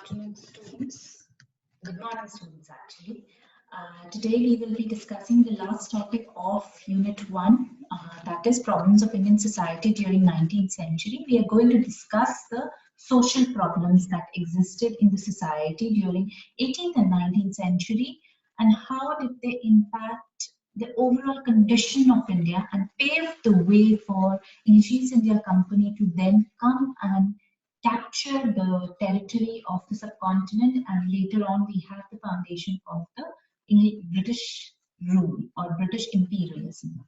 afternoon, students. Good morning, students, actually. Today we will be discussing the last topic of Unit 1, that is Problems of Indian Society during 19th century. We are going to discuss the social problems that existed in the society during 18th and 19th century and how did they impact the overall condition of India and pave the way for East India Company to then come and capture the territory of the subcontinent, and later on we have the foundation of the British rule or British imperialism.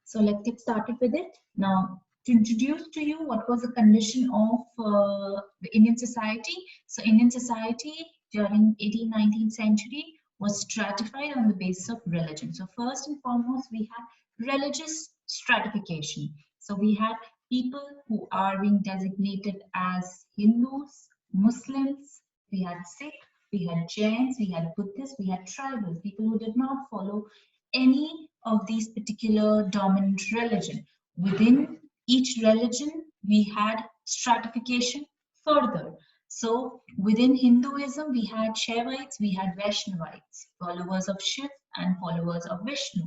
So let's get started with it. Now, to introduce to you what was the condition of the Indian society. So Indian society during 18th, 19th century was stratified on the basis of religion. So first and foremost, we had religious stratification. So we had people who are being designated as Hindus, Muslims, we had Sikh, we had Jains, we had Buddhists, we had tribals, people who did not follow any of these particular dominant religion. Within each religion, we had stratification further. So within Hinduism, we had Shaivites, we had Vaishnavites, followers of Shiv and followers of Vishnu.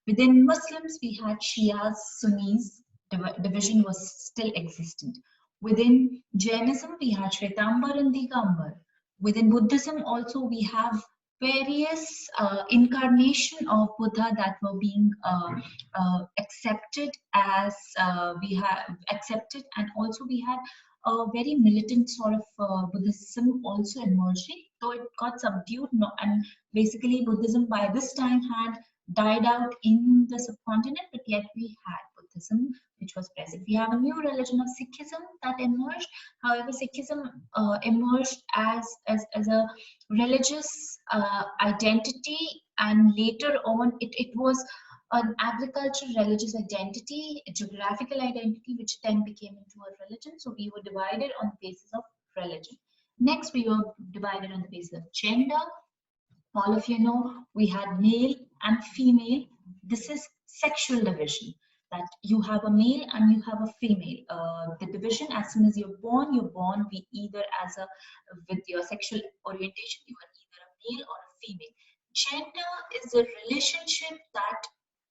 Within Muslims, we had Shias, Sunnis, division was still existent. Within Jainism, we had Shwetambar and Digambar. Within Buddhism also, we have various incarnation of Buddha that were being accepted as we have accepted, and also we had a very militant sort of Buddhism also emerging, though it got subdued. And basically Buddhism by this time had died out in the subcontinent, but yet we had Buddhism which was present. We have a new religion of Sikhism that emerged. However, Sikhism emerged as a religious identity, and later on it was an agricultural religious identity, a geographical identity, which then became into a religion. So we were divided on the basis of religion. Next, we were divided on the basis of gender. All of you know we had male and female. This is sexual division, that you have a male and you have a female. The division, as soon as you're born be either as a, with your sexual orientation, you are either a male or a female. Gender is a relationship that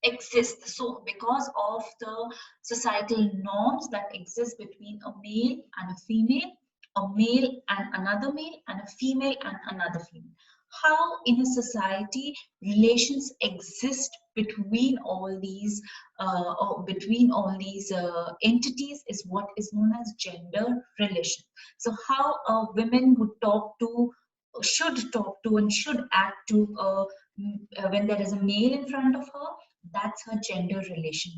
exists. So because of the societal norms that exist between a male and a female, a male and another male, and a female and another female. How in a society relations exist between all these entities is what is known as gender relation. So how women would talk to, should talk to, and should act to when there is a male in front of her, that's her gender relation,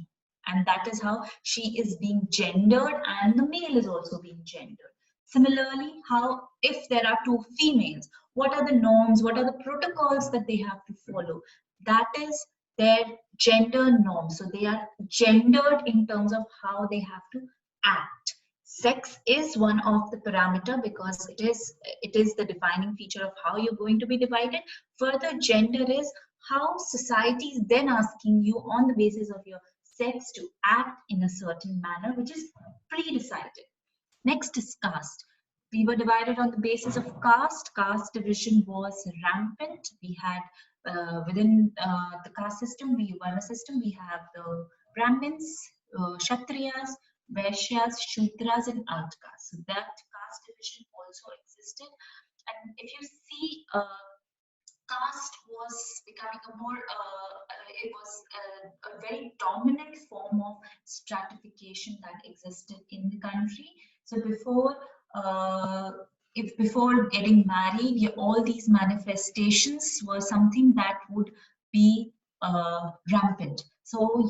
and that is how she is being gendered, and the male is also being gendered. Similarly, how if there are two females, what are the norms, what are the protocols that they have to follow? That is their gender norms. So they are gendered in terms of how they have to act. Sex is one of the parameter because it is the defining feature of how you're going to be divided. Further, gender is how society is then asking you on the basis of your sex to act in a certain manner, which is pre-decided. Next is caste. We were divided on the basis of caste. Caste division was rampant. We had within the caste system, Varna system, we have the Brahmins, Kshatriyas, Vaishyas, Shudras, and alt caste. So that caste division also existed. And if you see, caste was becoming a more, it was a very dominant form of stratification that existed in the country. So before getting married, all these manifestations were something that would be rampant. So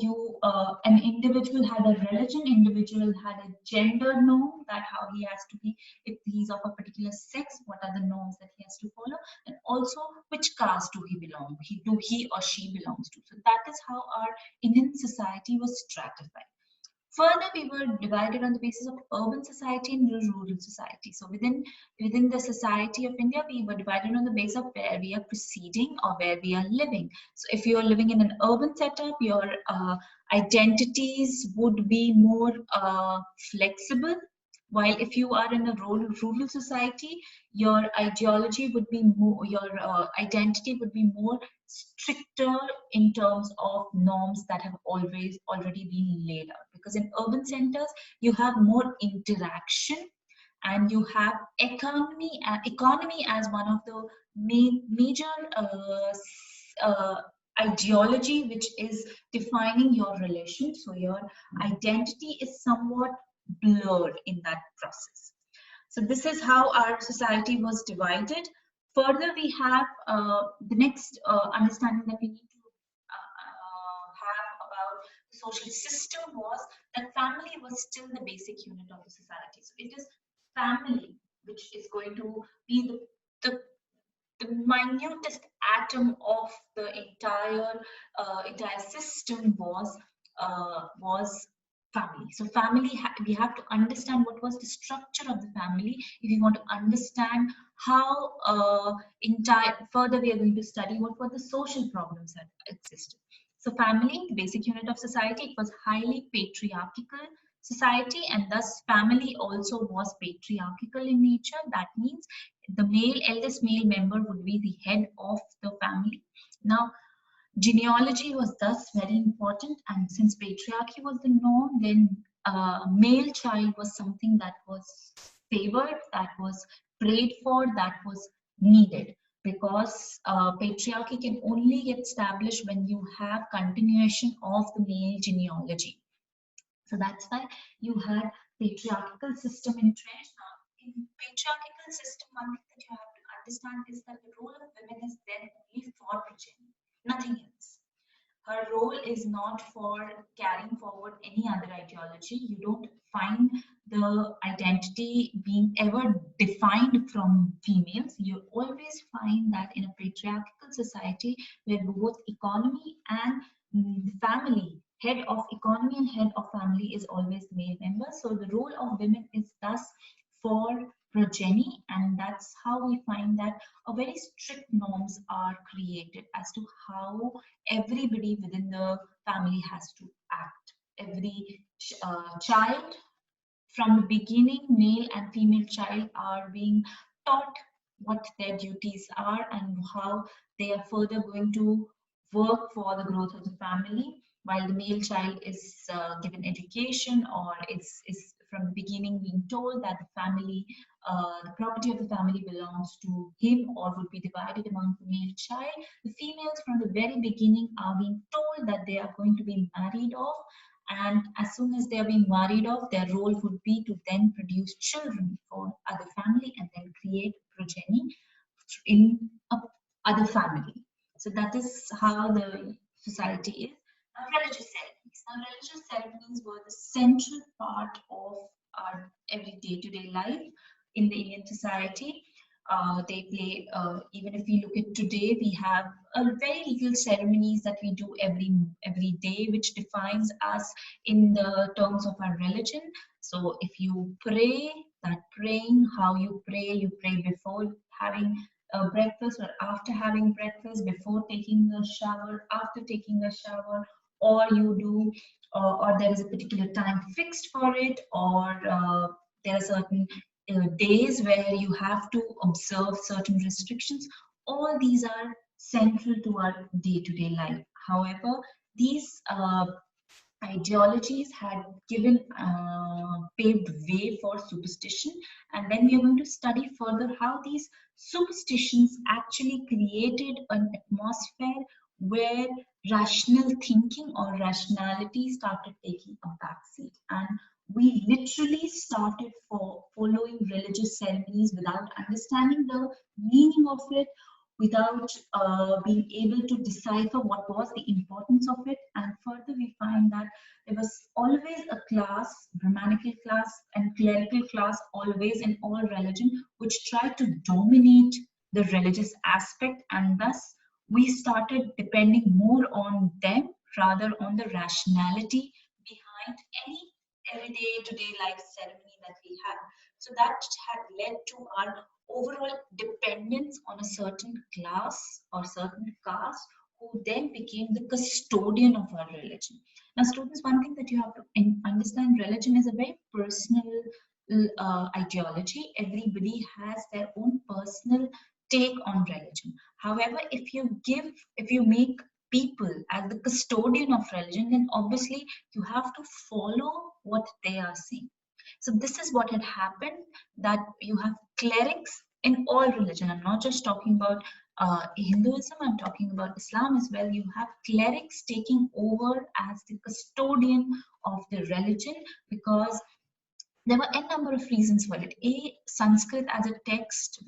an individual had a religion, individual had a gender norm, that how he has to be, if he's of a particular sex, what are the norms that he has to follow, and also which caste do he or she belongs to. So that is how our Indian society was stratified. Further, we were divided on the basis of urban society and rural society. So within the society of India, we were divided on the basis of where we are proceeding or where we are living. So if you are living in an urban setup, your identities would be more flexible. While if you are in a rural society, your ideology would be more, your identity would be more stricter in terms of norms that have already been laid out. Because in urban centers, you have more interaction, and you have economy as one of the major ideology which is defining your relation. So your identity is somewhat blurred in that process. So this is how our society was divided. Further, we have the next understanding that we need to have about the social system was that family was still the basic unit of the society. So it is family which is going to be the, the minutest atom of the entire system was family. So family, we have to understand what was the structure of the family if you want to understand how further we are going to study what were the social problems that existed. So family, the basic unit of society, it was highly patriarchal society, and thus family also was patriarchal in nature. That means the eldest male member would be the head of the family. Now, genealogy was thus very important, and since patriarchy was the norm, then male child was something that was favored, that was prayed for, that was needed, because patriarchy can only get established when you have continuation of the male genealogy. So that's why you had patriarchal system entrenched. Now, in patriarchal system, one thing that you have to understand is that the role of women is then only for progeny, nothing else. Her role is not for carrying forward any other ideology. You don't find the identity being ever defined from females. You always find that in a patriarchal society where both economy and family, head of economy and head of family is always the male member. So the role of women is thus for progeny, and that's how we find that a very strict norms are created as to how everybody within the family has to act. Every child from the beginning, male and female child are being taught what their duties are and how they are further going to work for the growth of the family, while the male child is given education, or is from the beginning being told that the family, the property of the family belongs to him or would be divided among the male child. The females from the very beginning are being told that they are going to be married off, and as soon as they are being married off, their role would be to then produce children for other family and then create progeny in other family. So that is how the society is. Now, religious ceremonies. Now, religious ceremonies were the central part of our every day-to-day life in the Indian society. They play, even if we look at today, we have a very little ceremonies that we do every day, which defines us in the terms of our religion. So if you pray, that praying, how you pray before having breakfast or after having breakfast, before taking a shower, after taking a shower, or you do, or there is a particular time fixed for it, or there are certain days where you have to observe certain restrictions. All these are central to our day-to-day life. However, these ideologies had given paved way for superstition, and then we are going to study further how these superstitions actually created an atmosphere where rational thinking or rationality started taking a backseat, and we literally started following religious ceremonies without understanding the meaning of it, without being able to decipher what was the importance of it. And further, we find that there was always a class, Brahmanical class and clerical class, always in all religion, which tried to dominate the religious aspect, and thus we started depending more on them rather on the rationality behind any everyday today life ceremony that we have. So that had led to our overall dependence on a certain class or certain caste, who then became the custodian of our religion. Now, students, one thing that you have to understand, religion is a very personal ideology. Everybody has their own personal take on religion. However, if you make people as the custodian of religion, then obviously you have to follow what they are saying. So this is what had happened, that you have clerics in all religion. I'm not just talking about Hinduism, I'm talking about Islam as well. You have clerics taking over as the custodian of the religion, because there were a number of reasons for it. A, Sanskrit as a text,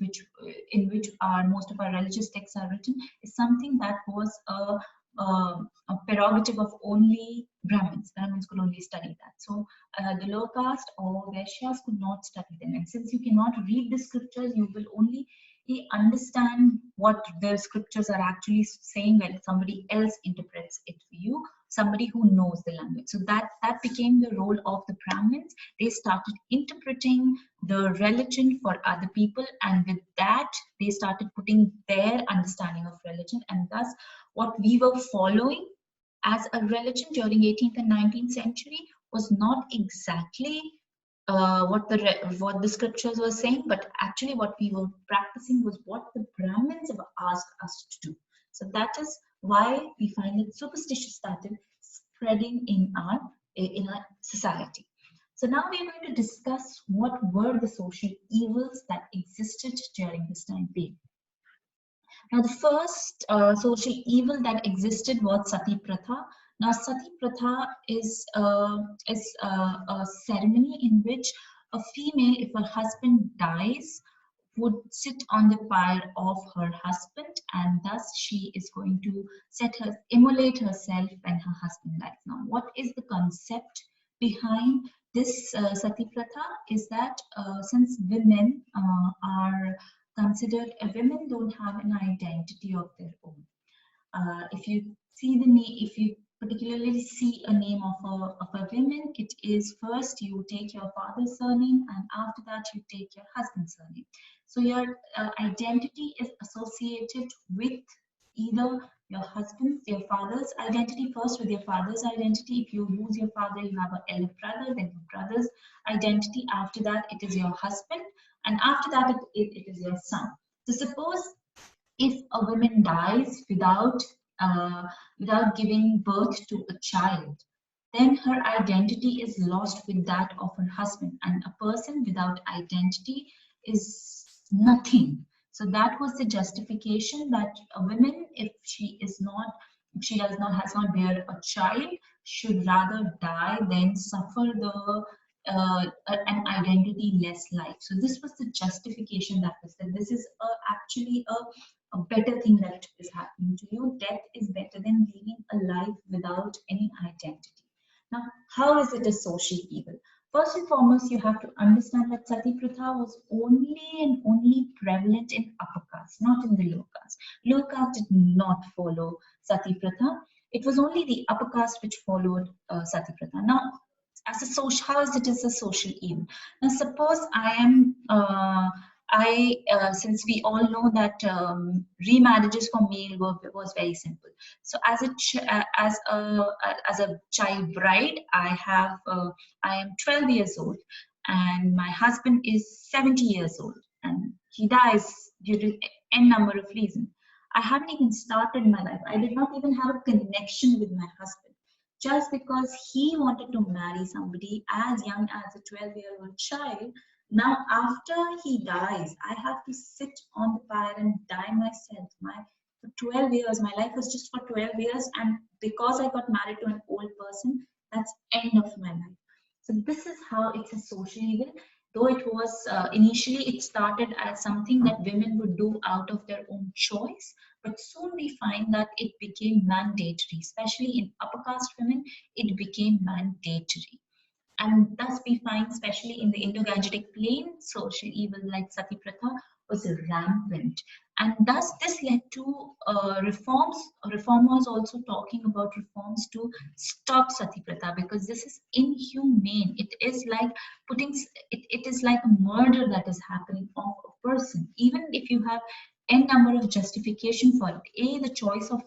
in which most of our religious texts are written, is something that was a prerogative of only Brahmins. Brahmins could only study that. So the low caste or Vaishyas could not study them. And since you cannot read the scriptures, you will only understand what the scriptures are actually saying when somebody else interprets it for you, somebody who knows the language. So that became the role of the Brahmins. They started interpreting the religion for other people, and with that they started putting their understanding of religion, and thus what we were following as a religion during 18th and 19th century was not exactly what the scriptures were saying, but actually what we were practicing was what the Brahmins have asked us to do. So that is why we find that superstition started spreading in our society. So now we are going to discuss what were the social evils that existed during this time period. Now, the first social evil that existed was Sati Pratha. Now, Sati Pratha is a ceremony in which a female, if her husband dies, would sit on the pyre of her husband, and thus she is going to immolate herself when her husband dies. Now, what is the concept behind this Sati Pratha is that since women are considered, women don't have an identity of their own. If you see the name, if you particularly see a name of a woman, it is first you take your father's surname, and after that you take your husband's surname. So your identity is associated with either your father's identity first, with your father's identity. If you lose your father, you have an elder brother, then your brother's identity. After that, it is your husband, and after that, it is your son. So suppose if a woman dies without giving birth to a child, then her identity is lost with that of her husband, and a person without identity is nothing. So that was the justification that a woman, if she has not bear a child, should rather die than suffer an identity less life. So this was the justification that was that this is actually a better thing that is happening to you. Death is better than living a life without any identity. Now, how is it a social evil? First and foremost, you have to understand that Sati Pratha was only prevalent in upper caste, not in the low caste. Low caste did not follow Sati Pratha. It was only the upper caste which followed Sati Pratha. Now, as a social, how is it as a social evil? Now, suppose since we all know that remarriages for male was very simple. So as a child bride, I am 12 years old, and my husband is 70 years old, and he dies due to n number of reasons. I haven't even started my life. I did not even have a connection with my husband. Just because he wanted to marry somebody as young as a 12-year-old child, now after he dies, I have to sit on the pyre and die myself. For 12 years, my life was just for 12 years, and because I got married to an old person, that's end of my life. So this is how it's a social evil. Though it was initially, it started as something that women would do out of their own choice, but soon we find that it became mandatory, especially in upper caste women, it became mandatory. And thus we find, especially in the Indo-Gangetic plain, social evil like Sati Pratha was rampant. And thus this led to reformers also talking about reforms to stop Sati Pratha, because this is inhumane. It is like it is like a murder that is happening of a person. Even if you have n number of justification for it, the choice of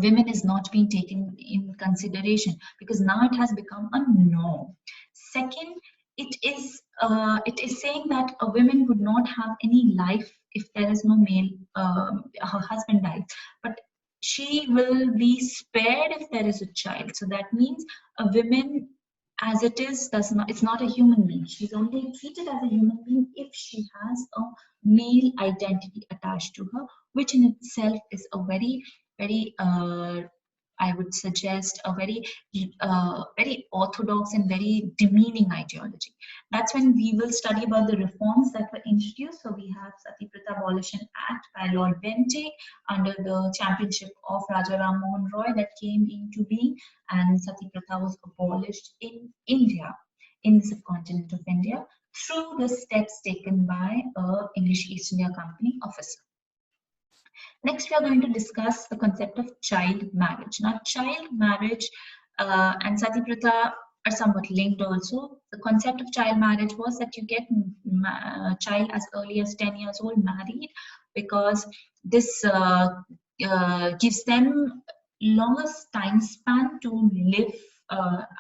women is not being taken in consideration, because now it has become a norm. Second, it is it is saying that a woman would not have any life if there is no male, her husband dies, but she will be spared if there is a child. So that means a woman as it is does not, it's not a human being. She's only treated as a human being if she has a male identity attached to her, which in itself is a very, very I would suggest a very, very orthodox and very demeaning ideology. That's when we will study about the reforms that were introduced. So we have Sati Pratha Abolition Act by Lord Bentinck under the championship of Raja Ram Mohan Roy that came into being, and Sati Pratha was abolished in India, in the subcontinent of India, through the steps taken by a English East India Company officer. Next, we are going to discuss the concept of child marriage. Now, child marriage and Sati Pratha are somewhat linked also. The concept of child marriage was that you get a child as early as 10 years old married, because this gives them longest time span to live,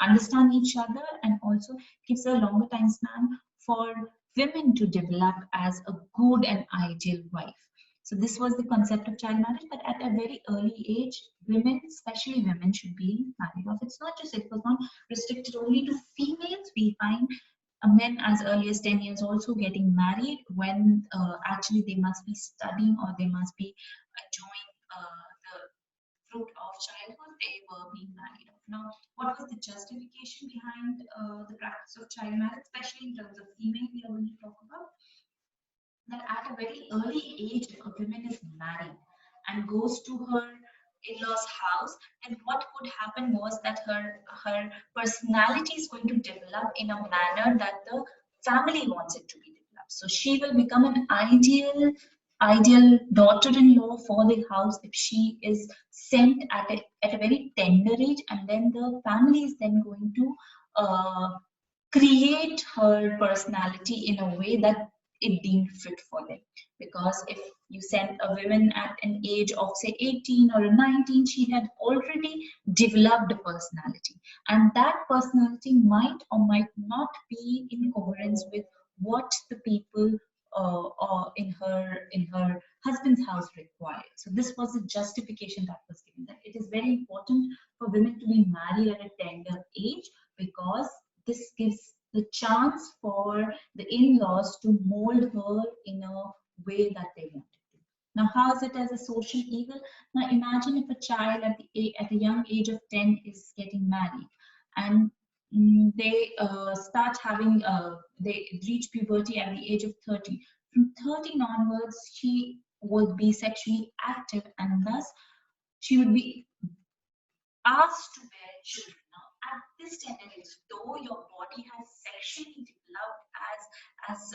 understand each other, and also gives a longer time span for women to develop as a good and ideal wife. So this was the concept of child marriage, but at a very early age, women, especially women, should be married off. It's not just, it was not restricted only to females. We find men as early as 10 years also getting married when actually they must be studying or they must be enjoying the fruit of childhood, they were being married off. Now, what was the justification behind the practice of child marriage, especially in terms of female, we are going to talk about? That at a very early age, if a woman is married and goes to her in-laws house, then what could happen was that her personality is going to develop in a manner that the family wants it to be developed. So she will become an ideal daughter-in-law for the house if she is sent at a very tender age, and then the family is then going to create her personality in a way that it deemed fit for them. Because if you send a woman at an age of say 18 or 19, she had already developed a personality, and that personality might or might not be in coherence with what the people in her husband's house required. So this was the justification that was given, that it is very important for women to be married at a tender age, because this gives the chance for the in-laws to mold her in a way that they want it to. Now, how is it as a social evil? Now, imagine if a child at a young age of 10 is getting married, and they start having, they reach puberty at the age of 30. From 13 onwards, she would be sexually active, and thus she would be asked to bear children. Now, at this tender age, though your body has sexually developed as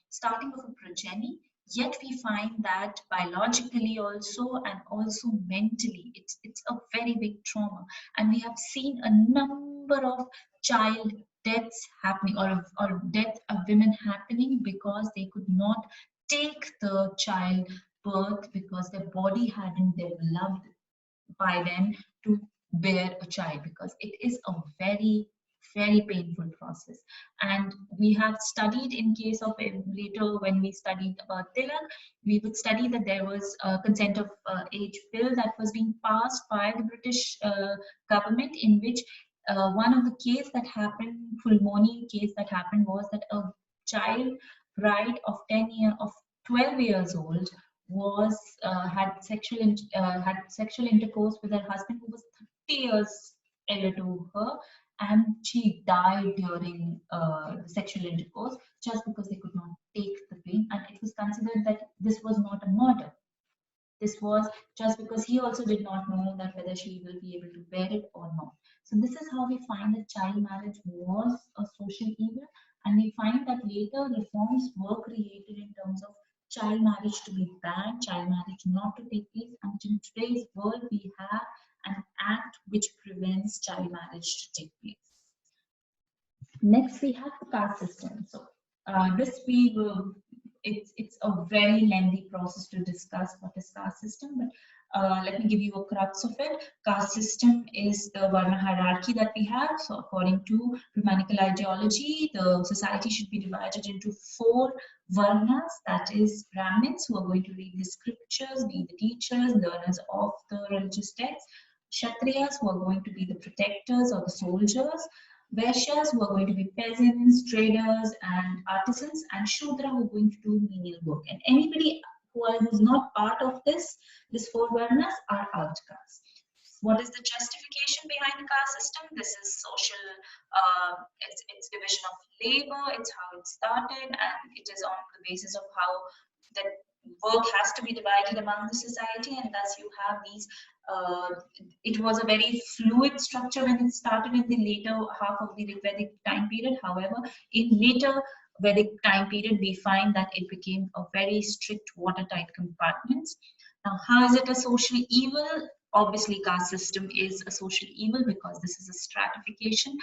starting of a progeny, yet we find that biologically also and also mentally, it's a very big trauma, and we have seen a number of child deaths happening, or death of women happening because they could not take the child birth because their body hadn't developed by then to bear a child, because it is a very, very painful process. And we have studied in case of later when we studied about Tilak, we would study that there was a consent of age bill that was being passed by the British government, in which one of the case that happened, Fulmoni case that happened, was that a child bride of 12 years old was had sexual intercourse with her husband, who was 30 years elder to her, and she died during sexual intercourse just because they could not take the pain, and it was considered that this was not a murder. This was just because he also did not know that whether she will be able to bear it or not. So this is how we find that child marriage was a social evil, and we find that later reforms were created in terms of child marriage to be banned, child marriage not to take place, and in today's world we have an act which prevents child marriage to take place. Next, we have the caste system. So this we will, it's a very lengthy process to discuss what is caste system, but Let me give you a crux of it. Caste system is the Varna hierarchy that we have. So according to Brahmanical ideology, the society should be divided into 4 Varnas, that is Brahmins, who are going to read the scriptures, be the teachers, learners of the religious texts, Kshatriyas, who are going to be the protectors or the soldiers, Vaishyas, who are going to be peasants, traders, and artisans, and Shudra, who are going to do menial work. And anybody who's not part of this 4 Varnas are outcasts. What is the justification behind the caste system? This is social, it's division of labor, it's how it started, and it is on the basis of how that work has to be divided among the society, and thus you have these, it was a very fluid structure when it started in the later half of the Vedic time period. However, in later Vedic time period, we find that it became a very strict watertight compartments. Now, how is it a social evil? Obviously, caste system is a social evil because this is a stratification.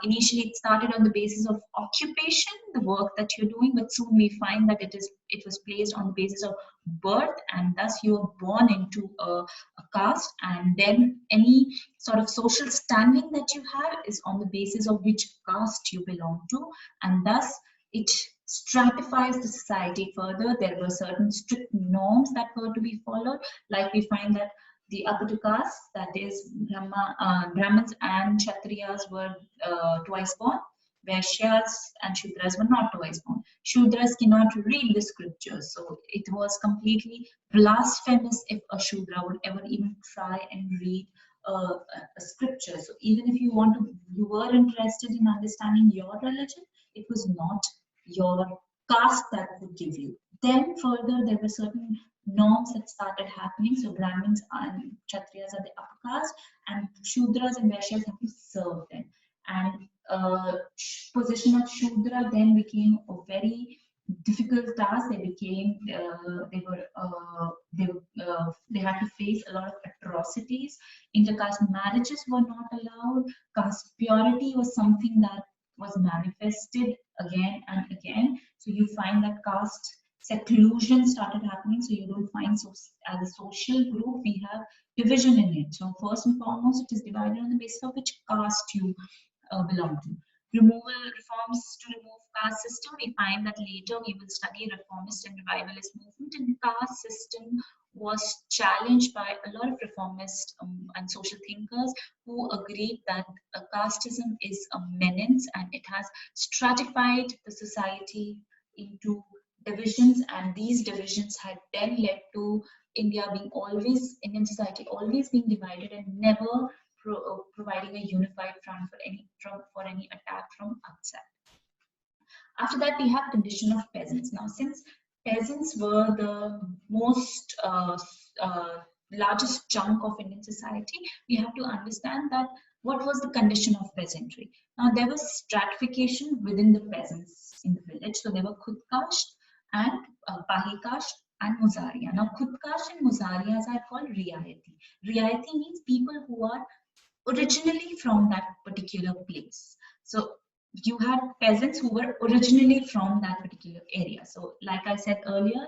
Initially, it started on the basis of occupation, the work that you're doing, but soon we find that it was placed on the basis of birth, and thus you are born into a caste, and then any sort of social standing that you have is on the basis of which caste you belong to, and thus it stratifies the society further. There were certain strict norms that were to be followed, like we find that the upper 2 castes, that is Brahmins and Kshatriyas, were twice born. Vaishyas and Shudras were not twice born. Shudras cannot read the scriptures, so it was completely blasphemous if a Shudra would ever even try and read a scripture. So even if you were interested in understanding your religion, it was not your caste that would give you. Then further, there were certain norms that started happening. So Brahmins and Kshatriyas are the upper caste, and Shudras and Vaishyas have to serve them. And position of Shudra then became a very difficult task. They became they had to face a lot of atrocities. Intercaste marriages were not allowed. Caste purity was something that was manifested again and again. So you find that caste seclusion started happening. So you don't find, so as a social group we have division in it. So first and foremost, it is divided on the basis of which caste you belong to. Reforms to remove caste system, we find that later we will study reformist and revivalist movement, and caste system was challenged by a lot of reformist and social thinkers who agreed that casteism is a menace and it has stratified the society into divisions, and these divisions had then led to Indian society always being divided and never providing a unified front for any attack from outside. After that, we have condition of peasants. Now, since peasants were the most largest chunk of Indian society, we have to understand that what was the condition of peasantry. Now, there was stratification within the peasants in the village. So there were Khudkash and Pahikash and Muzaria. Now, Khudkash and Muzarias are called Riayati. Riayati means people who are originally from that particular place. So you had peasants who were originally from that particular area. So like I said earlier,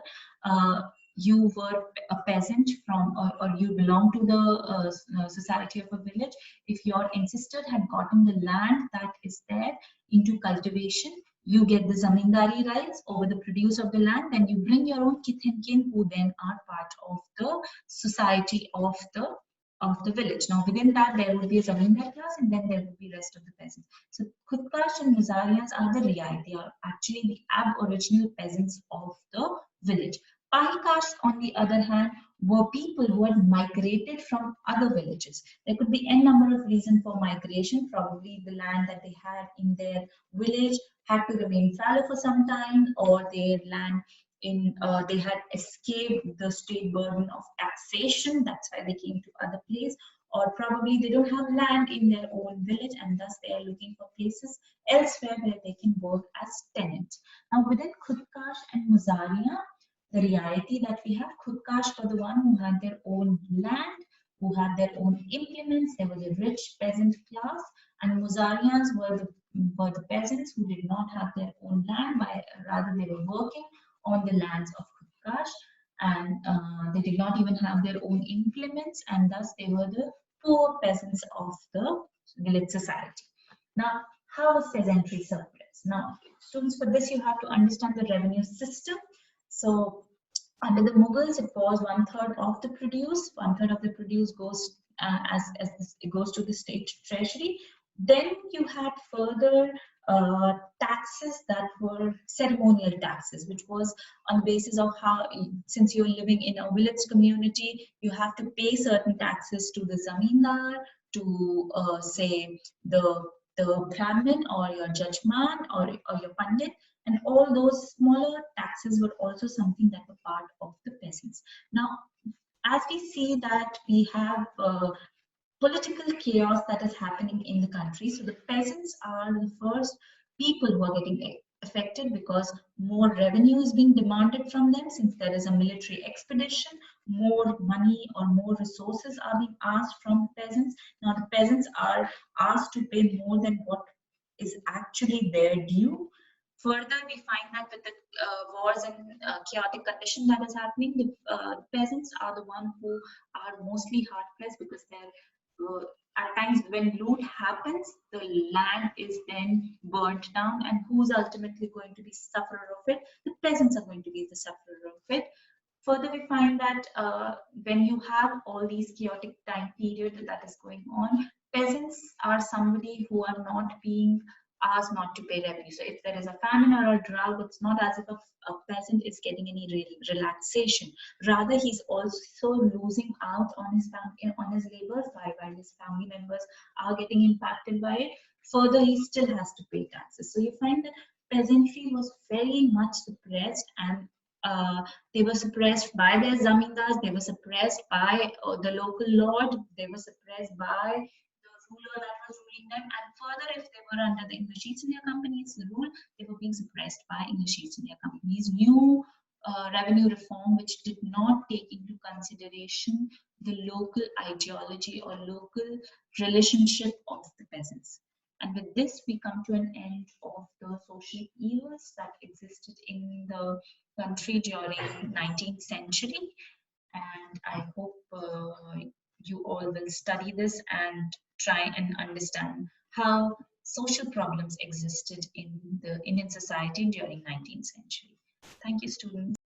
you were a peasant from, or you belong to the society of a village if your ancestor had gotten the land that is there into cultivation. You get the zamindari rights over the produce of the land, then you bring your own kith and kin who then are part of the society of the village. Now within that there would be a zamindar class, and then there would be rest of the peasants. So Khudkash and Muzarias are the Riayat. They are actually the aboriginal peasants of the village. Pahikash, on the other hand, were people who had migrated from other villages. There could be n number of reasons for migration. Probably the land that they had in their village had to remain fallow for some time, or their land they had escaped the state burden of taxation. That's why they came to other place. Or probably they don't have land in their own village, and thus they are looking for places elsewhere where they can work as tenants. Now within Khudkash and Muzaria, the reality that we have, Khudkash were the one who had their own land, who had their own implements. They were the rich peasant class, and Muzarians were the peasants who did not have their own land, rather they were working on the lands of Khudkash. and they did not even have their own implements, and thus they were the poor peasants of the village society. Now, how was peasantry suppressed? Now, students, for this you have to understand the revenue system. So, under the Mughals, it was one third of the produce. One third of the produce goes it goes to the state treasury. Then you had further taxes that were ceremonial taxes, which was on the basis of how, since you're living in a village community, you have to pay certain taxes to the zamindar, to say the Brahmin or your judgeman or your pandit, and all those smaller taxes were also something that were part of the peasants. Now, as we see that we have political chaos that is happening in the country, so the peasants are the first people who are getting affected because more revenue is being demanded from them. Since there is a military expedition, more money or more resources are being asked from peasants. Now the peasants are asked to pay more than what is actually their due. Further, we find that with the wars and chaotic condition that is happening, the peasants are the one who are mostly hard pressed because they're at times when loot happens, the land is then burnt down, and who's ultimately going to be sufferer of it? The peasants are going to be the sufferer of it. Further, we find that when you have all these chaotic time period that is going on, peasants are somebody who are not being asked not to pay revenue. So if there is a famine or a drought, it's not as if a peasant is getting any relaxation. Rather, he's also losing out on his on his labors while his family members are getting impacted by it. Further, he still has to pay taxes. So you find that peasantry was very much suppressed, and they were suppressed by their zamindars, they were suppressed by the local lord, they were suppressed by the ruler that was ruling them, and further, if they were under the English East India Company's rule, they were being suppressed by English East India Company's new revenue reform, which did not take into consideration the local ideology or local relationship of the peasants. And with this, we come to an end of the social evils that existed in the country during 19th century. And I hope you all will study this and try and understand how social problems existed in the Indian society during 19th century. Thank you, students.